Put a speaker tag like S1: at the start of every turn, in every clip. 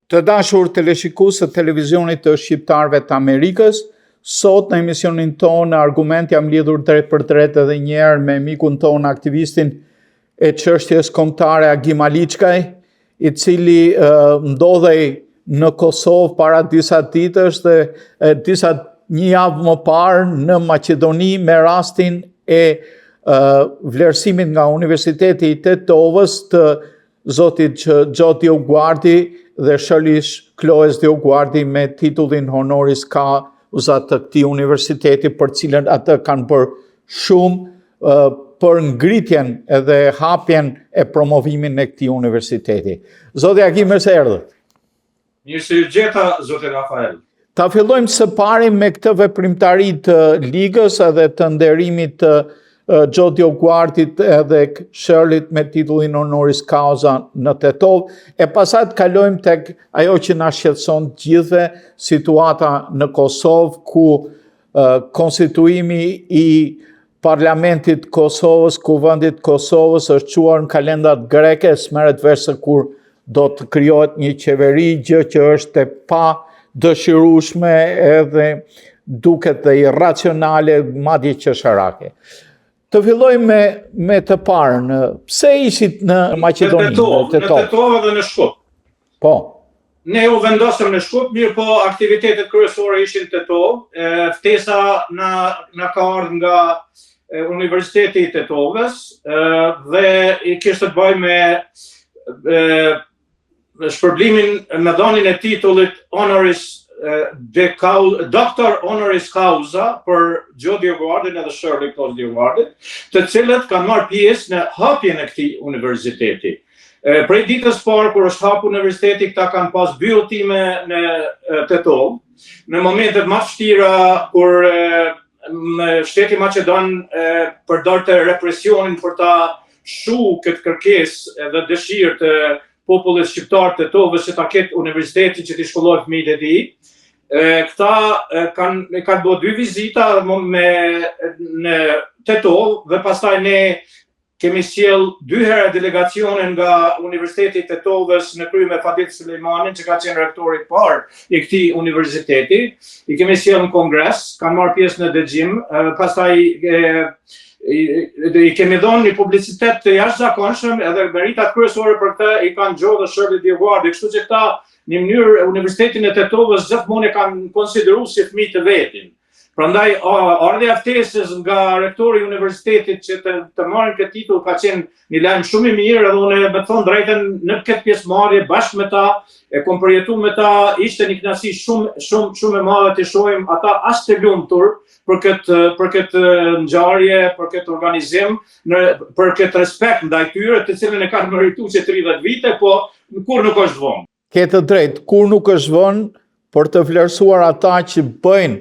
S1: Të dashur teleshikues të televizionit të Shqiptarëve të Amerikës, sot në emisionin tonë Argument jam lidhur drejt për drejt edhe një herë me mikun tonë aktivistin e çështjes kombëtare Agim Aliçkaj, i cili ndodhej në Kosovë para disa ditësh dhe një javë më parë në Maqedoni me rastin e vlerësimit nga Universiteti i Tetovës të zotit Gjo Dioguardi dhe Shirley Kloes Dioguardi me titullin honoris causa të këtij universiteti, për cilën atë kanë bërë shumë për ngritjen edhe hapjen e promovimin e këtij universiteti. Zoti Agim, mirë se erdhët.
S2: Mirë se ju gjeta, zoti Rafael.
S1: Ta fillojmë së pari me këtë veprimtari të ligës edhe të nderimit të Gjo Dioguardit edhe Shirleyt me titullin honoris causa në Tetovë, e pastaj kalojmë tek ajo që na shqetëson të gjithëve, situata në Kosovë, ku konstituimi i Parlamentit Kosovës, Kuvendit Kosovës është çuar në kalendat greke, s'merret vesh se kur do të krijohet një qeveri, gjë që është e pa dëshirueshme edhe duket dhe irracionale, madje qesharake. Të fillojmë me të parën. Pse ishit në Maqedoni?
S2: Në Tetovë dhe në Shkup.
S1: Po.
S2: Ne u vendosëm në Shkup, mirë po aktivitetet kryesore ishin në Tetovë. Ftesa na ka ardhur nga Universiteti i Tetovës dhe i kishte të bëjë me shpërblimin në dhënien e titullit Doctor honoris causa për Gjo Dioguardin edhe Shirley Kloes Dioguardin, të cilët kanë marrë pjesë në hapjen e këtij universiteti. Prej ditës parë kur është hapur universiteti, këta kanë pas byllëtime në Tetovë. Në momentet më të vështira kur shteti Maqedon përdorte represionin për ta shuar këtë kërkesë dhe dëshirë të popullit shqiptar të Tetovës që ta ketë universitetin që t'i shkollojë fëmijët e tij. Këta kanë bërë 2 vizita në Tetovë dhe pastaj ne kemi sjell 2 herë delegacione nga Universiteti i Tetovës në krye me Fadil Sulejmanin, që ka qenë rektori i parë i këtij universiteti. I kemi sjell në kongres, kanë marrë pjesë në dëgjim, pastaj i kemi dhënë një publicitet të jashtëzakonshëm, edhe meritat kryesore për këtë i kanë Gjo dhe Shirley Dioguardi, kështu që këta në mënyrë Universitetin e Tetovës gjithmonë e kanë konsideruar si fëmijë të vetin. Prandaj ardha e ftesës nga rektori i universitetit që të marrin këtë titull ka qenë një lajm shumë i mirë, edhe unë me të thënë drejtën në këtë pjesëmarrje bashkë me ta, e kom përjetuar me ta, ishte një kënaqësi shumë e madhe të shohim ata as të lumtur për këtë ngjarje, për këtë organizim, për këtë respekt ndaj tyre, të cilën e kanë merituar që 30 vite, po kur nuk është vonë.
S1: Ke të drejtë, kur nuk është vonë për të vlerësuar ata që bëjnë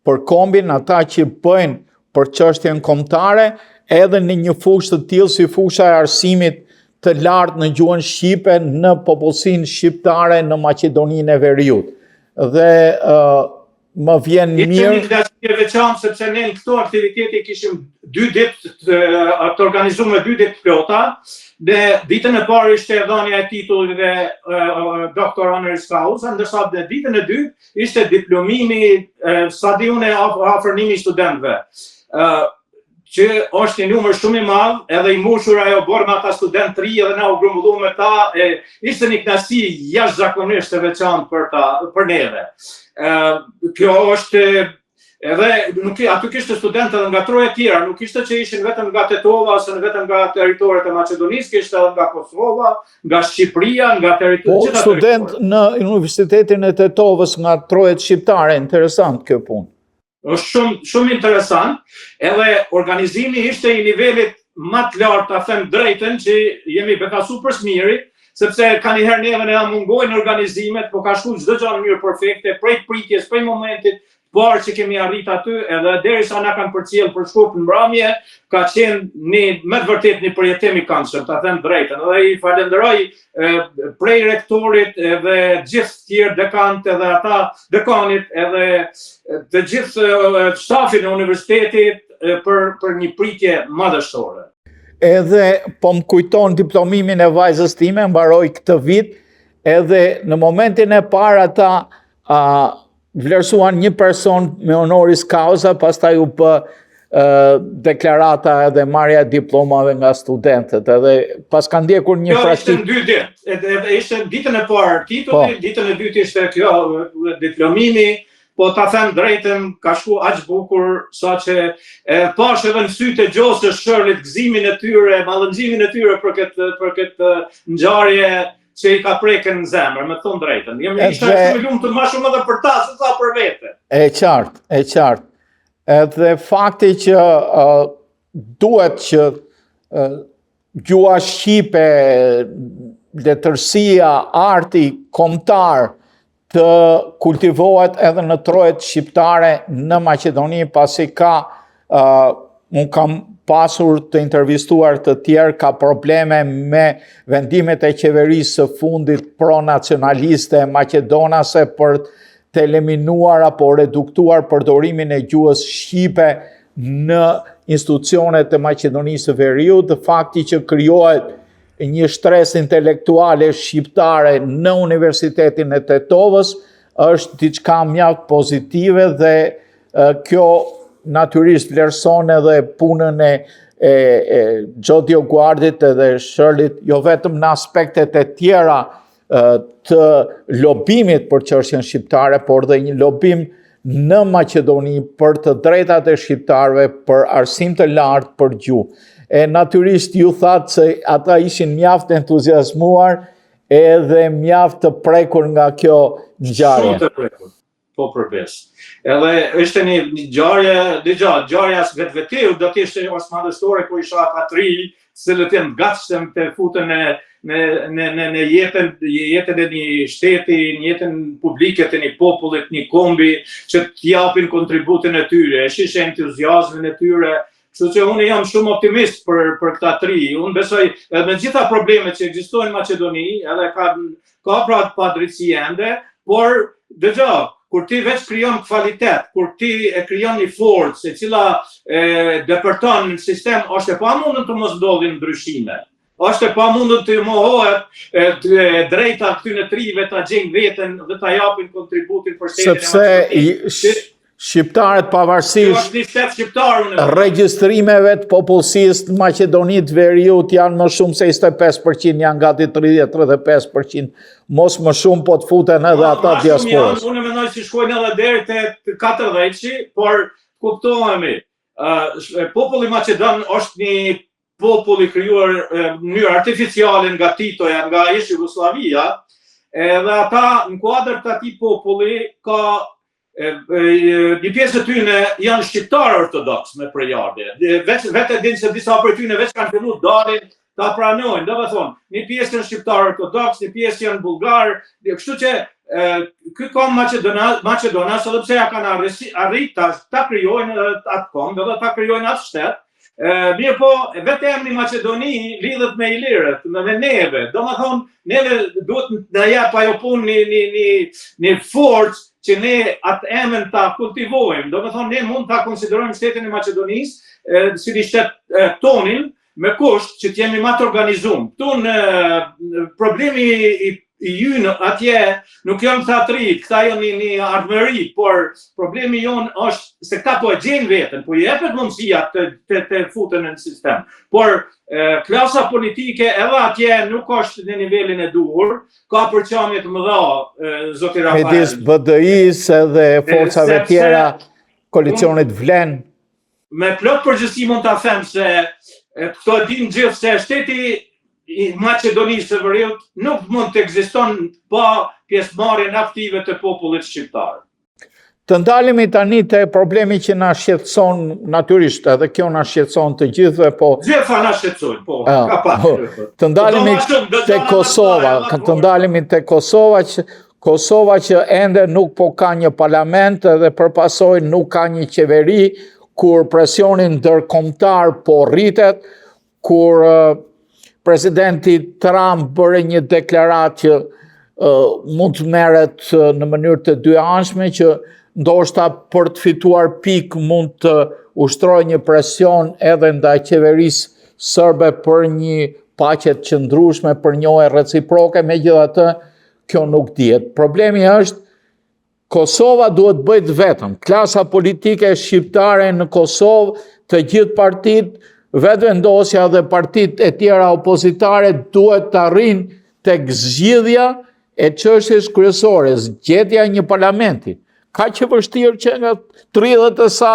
S1: për kombin, ata që bëjnë për çështjen kombëtare, edhe në një fushë të tillë si fusha e arsimit të lartë në gjuhën shqipe në popullsinë shqiptare në Maqedoninë e Veriut. Dhe më vjen mirë.
S2: Ishte një kënaqësi e veçantë sepse ne në këto aktivitete kishim 2 ditë të organizuar me 2 ditë plota. Dhe ditën e parë ishte dhënia e titullit Doctor honoris causa, ndërsa në ditën e dytë ishte diplomimi stadiumi afërnimi i studentëve. Që është një numër shumë i madh, edhe i mbushur ajo borë me ata studentë të ri edhe na u grumbulluam me ta, ishte një kënaqësi jashtëzakonisht e veçantë për neve. Kjo është edhe aty kishte studentë edhe nga troje tjera, nuk ishte që ishin vetëm nga Tetova ose vetëm nga territoret e Maqedonisë, kishte edhe nga Kosova, nga Shqipëria, nga territoret.
S1: Po student në Universitetin e Tetovës nga trojet shqiptare, interesant kjo punë.
S2: Është shumë interesant, edhe organizimi ishte i nivelit më të lartë, ta them drejtën, që jemi befasuar për smirit, sepse kanjëherë neve na mungojnë organizimet, po ka shkuar çdo gjë në mënyrë perfekte, prej pritjes, prej momentit parë që kemi arrit aty, edhe derisa na kanë përcjell për Shkup në mbrëmje, ka qenë me të vërtetë një përjetim i këndshëm, ta them drejtën. Edhe i falenderoj prej rektorit edhe gjithë tjerë dekanët edhe ata dekanit edhe të gjithë stafin e universitetit për një pritje madhështore.
S1: Edhe po më kujton diplomimin e vajzës time, mbaroi këtë vit, edhe në momentin e parë ata vlerësuan një person me honoris causa, pastaj u bë deklarata edhe marrja e diplomave nga studentët, edhe pas ka ndjekur një
S2: praktikë. Kjo ishte në 2 ditë, ishte ditën e parë titulli, ditën e dytë ishte kjo diplomimi, po ta them drejtën, ka shku aq bukur sa që pash edhe në sytë e gjosës Shirleyt gëzimin e tyre, mallëngjimin e tyre për këtë ngjarje që i ka preken në zemër, me thonë drejtën. Ishte shumë lumtur më shumë edhe për ta se sa për vete.
S1: E qartë. Edhe fakti që duhet që gjua shqipe, letërsia, arti kombëtar të kultivohet edhe në trojet shqiptare në Maqedoni, pasi unë kam pasur të intervistuar të tjerë, ka probleme me vendimet e qeverisë së fundit pro-nacionaliste maqedonase për të eliminuar apo reduktuar përdorimin e gjuhës shqipe në institucionet e Maqedonisë së Veriut, dhe fakti që krijohet një shtres intelektuale shqiptare në Universitetin e Tetovës është diçka mjaft pozitive, dhe kjo natyrisht vlerëson edhe punën e Xhodio Guardit edhe Shirleyt, jo vetëm në aspektet e tjera të lobimit për çështjen shqiptare, por dhe një lobim në Maqedoni për të drejtat e shqiptarëve, për arsim të lartë për gjuhë. Natyrisht ju thatë se ata ishin mjaft entuziazmuar edhe mjaft të prekur nga kjo ngjarje.
S2: Shumë të prekur, po përbes. Edhe ishte një ngjarje as vetvete, do të ishte as madhështore, po isha ata 3 cilët janë gatshëm të futen në jetën e një shteti, në jetën publike të një popullit, një kombi, që t'japin kontributin e tyre, shishe entuziazmin e tyre. Kështu që unë jam shumë optimist për këta 3. Unë besoj edhe me gjitha problemet që ekzistojnë në Maqedoni, edhe ka pra padrejtësi ende, por dëgjoj, kur ti veç krijon kvalitet, kur ti e krijon një forcë e cila depërton në sistem, është e pamundur të mos ndodhin ndryshime. Është e pamundur të mohohet drejta këtyre 3-ve ta gjejnë veten dhe ta japin kontributin për shtetin e Maqedonisë.
S1: Sepse shqiptarët pavarësisht regjistrimeve të popullsisë në Maqedoni të Veriut janë më shumë se 25%, janë gati 30-35%, mos më shumë po të futen edhe ata diasporës.
S2: Unë mendoj se shkojnë edhe deri te 40, por kuptohemi, populli maqedon është një popull i krijuar në mënyrë artificiale nga Titoja, nga Jugoslavia, edhe ata në kuadër të atij populli ka një pjesë të tyne janë shqiptarë ortodoks me prejardhje. Vetë dinë se disa për tyne veç kanë filluar dalin ta pranojnë. Do të thonë, një pjesë janë shqiptarë ortodoks, një pjesë janë bullgarë. Kështu që ky kom Maqedonas, edhe pse ja kanë arrit ta krijojnë atë kom, do ta krijojnë atë shtet. Mirë po, vetë emri Maqedoni lidhet me Ilirët, me neve. Do të thonë, neve duhet na jap ajo punë një forcë që ne atë emën ta kultivojmë. Do të thonë, ne mund ta konsiderojmë shtetin e Maqedonisë si një shtet tonin, me kusht që t'jemi më të organizuar. Këtu në problemi i ynë atje nuk janë këta 3, këta janë një ardhmëri, por problemi jonë është se këta po e gjejnë veten, po i jepet mundësia të futen në sistem. Por klasa politike edhe atje nuk është në nivelin e duhur, ka përqamje të mëdha, zoti Rafael.
S1: Midis BDI-s edhe forcave tjera, koalicionit vlen.
S2: Me plot përgjithësi mund ta them se këto e dinë gjithë se shteti i Maqedonisë së Veriut nuk mund të ekziston pa pjesëmarrjen aktive të popullit shqiptar.
S1: Të ndalemi tani te problemi që na shqetëson natyrisht, edhe kjo na shqetëson të gjithëve, po
S2: gjitha na shqetësojnë, po, ka pasur.
S1: Të ndalemi te Kosova, të ndalemi te Kosova që ende nuk po ka një parlament dhe përpasoj nuk ka një qeveri, kur presionin ndërkombëtar po rritet, kur presidenti Trump bëre një deklaratë që mund të merret në mënyrë të dyanshme, që ndoshta për të fituar pikë mund të ushtrojë një presion edhe ndaj qeverisë serbe për një paqe të qëndrueshme, për njohje reciproke. Megjithatë, kjo nuk dihet. Problemi është Kosova duhet bëjt vetëm. Klasa politike shqiptare në Kosovë, të gjithë partit, vetëvendosja dhe partit e tjera opozitare duhet të arrijnë tek zgjidhja e çështjes kryesore, zgjedhja e një parlamenti. Ka që vështirë që nga 30 e sa,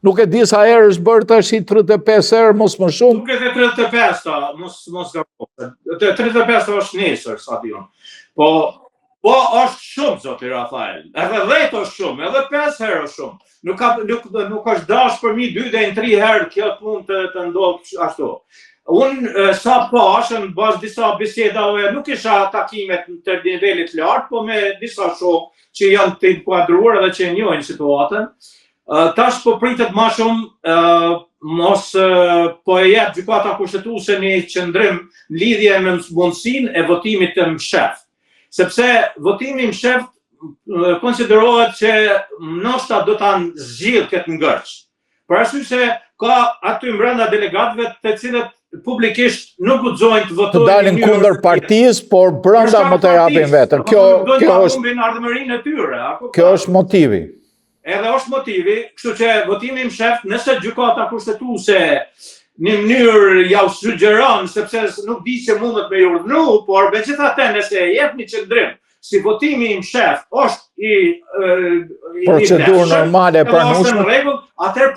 S1: nuk e di sa herë është bërë tash 35 herë, mos më shumë.
S2: Nuk e the 35 ta, mos gaboj. 35 është nesër, sa diun. Po është shumë, zoti Rafael. Edhe 10 është shumë, edhe 5 herë është shumë. Nuk është dash për mi 2 dhe 3 herë kjo punë të ndodhë ashtu. Unë sa pash në bazë disa bisedave, nuk isha takimet të nivelit lartë, po me disa shokë që janë të inkuadruar edhe që njohin situatën. Tash po pritet ma shumë mos po e jep gjykata kushtetuese një qëndrim në lidhje me mundësinë e votimit të msheft. Sepse votimi msheft konsiderohet që ndoshta do ta zgjidh këtë ngërç. Për arsye se ka aty brenda delegatëve të cilët publikisht nuk guxojnë të votojnë.
S1: Të dalin kundër partisë, por brenda më të japin vetën. Kjo është
S2: ardhmërinë e tyre.
S1: Kjo është motivi.
S2: Edhe është motivi, kështu që votimi msheft, nëse gjykata kushtetuese në mënyrë ja u sugjeron, sepse nuk di që mundet me urdhënu, por megjithatë nëse e jep një qëndrim, si votimi msheft është i
S1: procedurë normale pranueshme,
S2: në rregull, atëherë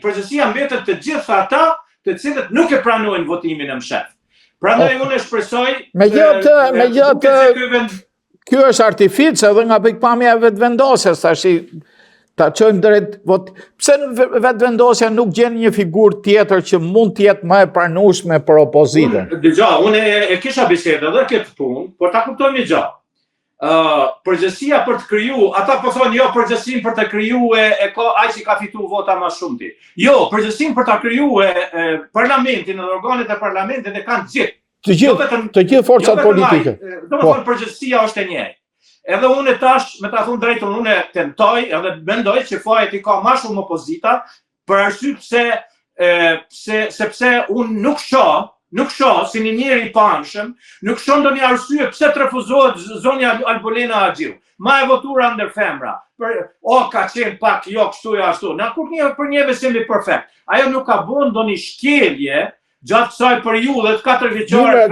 S2: përgjegjësia mbetet të gjithë ata të cilët nuk e pranojnë votimin e msheft. Prandaj unë shpresoj
S1: megjithatë ky është artific edhe nga pikpamja e vetëvendosjes, tash ta çojmë drejt pse vetëvendosja nuk gjen një figurë tjetër që mund të jetë më e pranueshme për opozitën.
S2: Unë e kisha bisedë edhe këtë punë, por ta kuptojmë një gjë. Përgjegjësia për të kriju, ata po thonë jo, përgjegjësinë për të krijuar e ka ai që ka fituar vota më shumë ti. Jo, përgjegjësinë për ta krijuar parlamentin dhe organet e parlamentit e kanë gjithë.
S1: Të gjithë forcat politike.
S2: Domethënë përgjegjësia është e njëjtë. Edhe unë tash, me ta thonë drejtën, unë tentoj edhe mendoj që fajet i ka ma shumë opozita, për arsye sepse unë nuk shoh si një njeri i panshëm, nuk shoh ndonjë arsye pse të refuzohet zonja Albolena Agjiu. Ma e votura ndër femra. Ka qenë pak jo kështu e ashtu. Na kur për njeve semi perfekt. Ajo nuk ka bën ndonjë shkelje gjatë kësaj periudhe 4 vjeçare.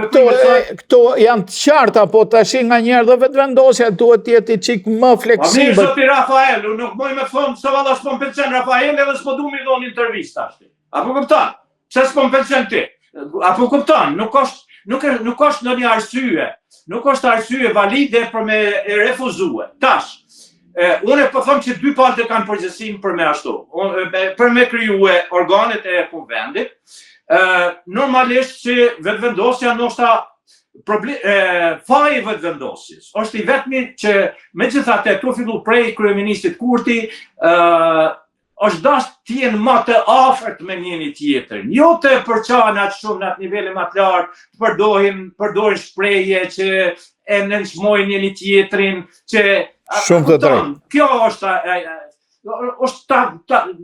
S1: Këto janë të qarta, po tash nga njerë dhe vetëvendosja duhet të jetë çik më fleksibël.
S2: Mirë, zoti Rafael, unë nuk moj me thonë se valla s'po m'pëlqen Rafael edhe s'po du mi dhon intervistë ashtu. Apo kupton? Pse s'po m'pëlqen ti? Apo kupton? Nuk është ndonjë arsye. Nuk është arsye valide për me refuzuar. Tash, unë po them që dy palët kanë përgjegjësinë për me ashtu. Për me krijuar organet e konventit. Normalisht që vetëvendosja ndoshta faji vetëvendosjes është i vetmi që megjithatë këtu fillu prej kryeministit Kurti është dash të jenë më të afërt me njëri tjetrin, jo të përçahen atë shumë në atë nivele më të lartë, përdorin shprehje që e nënçmojnë njëri tjetrin, që
S1: shumë të drejtë.
S2: Kjo është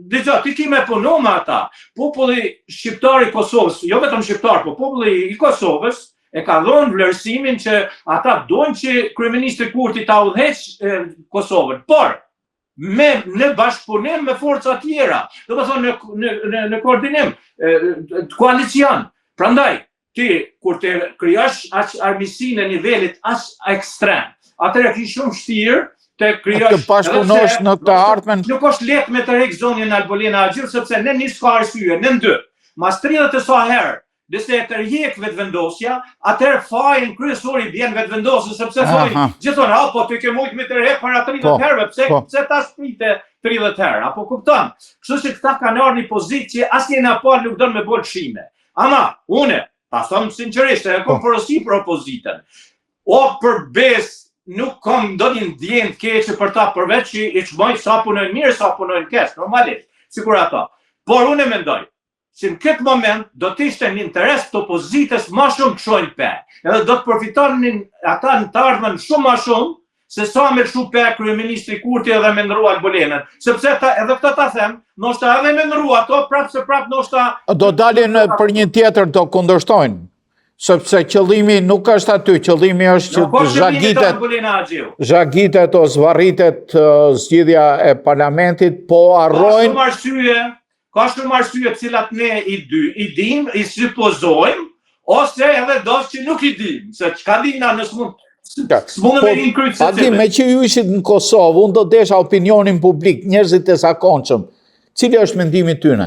S2: dëgjoj, ti ki me punu me ata. Populli shqiptar i Kosovës, jo vetëm shqiptar, po populli i Kosovës e ka dhënë vlerësimin që ata dojnë që kryeministri Kurti ta udhëheqë Kosovën, por në bashkëpunim me forca tjera, do të thonë në koordinim, koalicion. Prandaj, ti kur të krijosh armiqësinë në nivelit aq ekstrem, atëherë ki shumë vështirë të krijosh
S1: bashkëpunosh në të ardhmen.
S2: Nuk është lehtë me të rrek zonjën Albolena Agjiu, sepse në një ka arsye, në dy. Mas 30 e sa herë, nëse e tërheq vetëvendosja, atëherë fajin kryesor i vjen vetëvendosjes, sepse thonë gjithmonë po ti ke mujt me tërheq para 30 herëve, pse ta sprite 30 herë, apo kupton? Kështu që këta kanë ardhur në pozitë që asnjë nga palë nuk don me bol shime. Ama unë, ta them sinqerisht, e kam porosi për opozitën. O për besë nuk kam ndonjë ndjenjë të keqe për ta, përveç që i çmoj sa punojnë mirë, sa punojnë keq, normalisht, sikur ata. Por unë mendoj që në këtë moment do të ishte në interes të opozitës më shumë të shojnë pe. Edhe do të përfitonin ata në të ardhmen shumë më shumë, se sa me shu pe kryeministri Kurti edhe me ndërua Albolenën. Sepse edhe këta ta them, ndoshta edhe me ndërua ato, prapë ndoshta...
S1: Do dalin për një tjetër do kundërshtojnë. Sepse qëllimi nuk është aty, qëllimi është që zhagitet o zvarritet zgjidhja e parlamentit, po arrojnë...
S2: Ka shumë arsye cilat ne i dim, i supozojmë, ose edhe dosë që nuk i dim, se çka dina në s'mundë me rinë krytë se cilë.
S1: Me që ju ishit në Kosovë, unë do desha opinionin publik, njerëzit e zakonshëm, cili është mendimi tyne?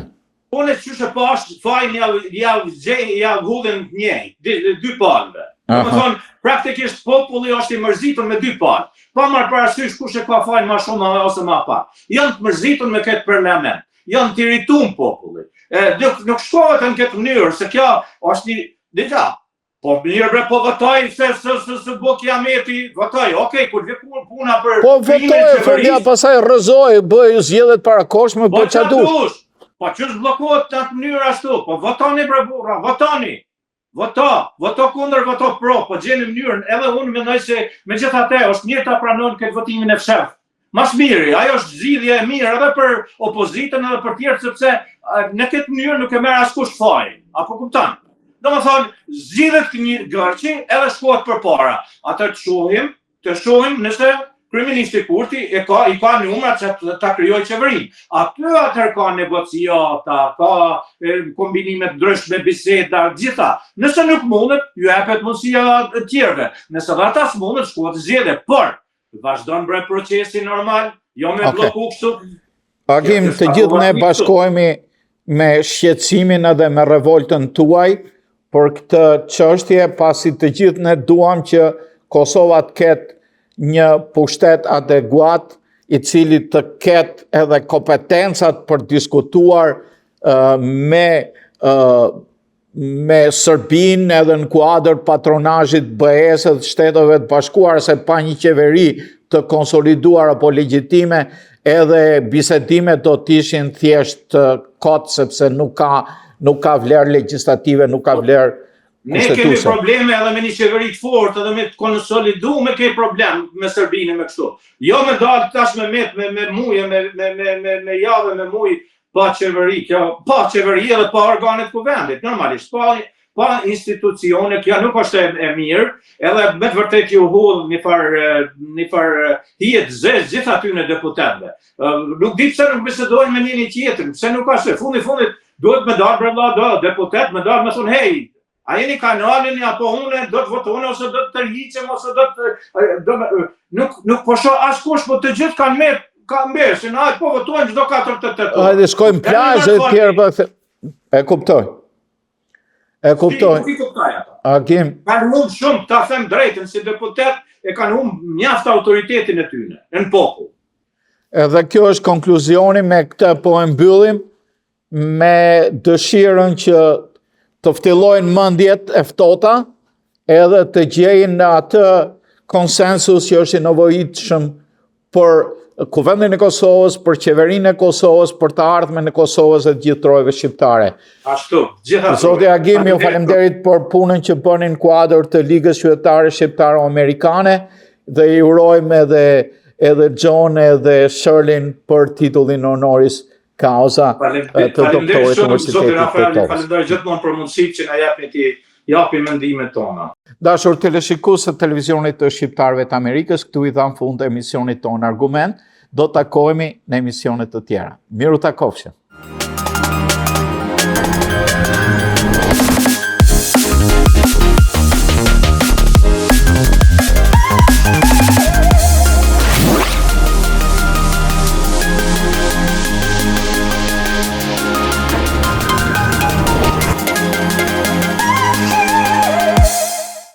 S2: Unë që shë pashtë, fajnë ja hullin njej, dy palëve. Më thonë, praktikisht populli është i mërzitur me dy palë. Pa marë parasysh kush e ka fajnë ma shumë ose ma pak. Janë të mërzitur me këtë parlament. Janë të irritum populli. Nuk shkohet në këtë mënyrë, se kjo është një... Dita, po mënyrë bre, po vëtoj se bo kiameti, vëtoj, okej, kur vë puna për...
S1: Po vëtoj, fërdia pasaj rëzoj, bëj zgjedhjet para koshme, po qa dush.
S2: Po që zblokohet në atë mënyrë ashtu, po votoni bre burra, votoni. Voto kundër, voto pro, po gjeni mënyrën, edhe unë mendoj se me gjithate, është mirë ta pranon këtë votimin e fshehtë. Mas miri, ajo është zgjidhje e mirë edhe për opozitën edhe për tjerë, sepse në këtë mënyrë nuk e merr askush fajin. Apo kupton? Domethënë, zgjidhet një gërçi edhe shkohet përpara. Atë të shohim nëse kryeministi Kurti i ka numrat që ta krijojë qeverinë. Atëherë ka negociata, ka kombinime të ndryshme, biseda, gjitha. Nëse nuk mundet, ju jepet mundësia të tjerëve. Nëse ata s'mundet, shkohet zgjedhje, por vazhdon bre procesi normal, jo me bloku kështu.
S1: Agim, të gjithë ne bashkohemi me shqetësimin edhe me revoltën tuaj, për këtë çështje, pasi të gjithë ne duam që Kosova të ketë një pushtet adekuat, i cili të ketë edhe kompetencat për diskutuar me Serbinë edhe në kuadër patronazhit BE-s dhe Shteteve të Bashkuara, se pa një qeveri të konsoliduar apo legjitime, edhe bisedimet do të ishin thjesht kot, sepse nuk ka vlerë legjislative, nuk ka vlerë
S2: kushtetuse. Ne kemi probleme edhe me një qeveri të fortë, edhe me të konsoliduar, me kemi problem me Serbinë me kështu. Jo me dalë tash me muje, me javë, me mujë, pa qeveri edhe pa organet kuvendit, normalisht, pa institucione, kjo nuk është e mirë, edhe me të vërtet ju hull një farë hijet zez gjitha ty në deputetve. Nuk di pse nuk bisedojnë me një tjetër, pse nuk ka se fundit duhet me darë brella deputet, me darë me thonë, hej, a jeni kanalin, apo une do të votone, ose do të tërhiqem, ose do të... Nuk po shoh askush, po të gjithë kanë me ka mbesin, ajë po votojnë gjdo 4-8.
S1: Ajde, shkojmë plazhe të tjerë, e kuptoj.
S2: Nuk i kuptoj ato. Kanë humbë shumë, ta them drejtën, si deputet, e kanë humbë mjaft autoritetin e tyne, në popull.
S1: Edhe kjo është konkluzioni, me këtë po e mbyllim, me dëshirën që të ftillojnë mendjet e ftohta, edhe të gjejnë atë konsensus që është i nevojitshëm për Kuvendin e Kosovës, për qeverinë e Kosovës, për të ardhmen e Kosovës dhe të gjithë trojve shqiptare.
S2: Ashtu, gjithashtu.
S1: Zoti Agim, ju faleminderit për punën që bënin në kuadër të Ligës Qytetare Shqiptare-Amerikane dhe i urojmë edhe John edhe Shirlin për titullin honoris causa të doktorit të Universitetit të Kosovës.
S2: Falenderoj gjithmonë për mundësitë që na japni të japim mendimet tona.
S1: Dashur teleshikues të televizionit të Shqiptarëve të Amerikës, këtu i dham fund emisionit tonë Argument, do të takohemi në emisionet të tjera. Miru takofshëm.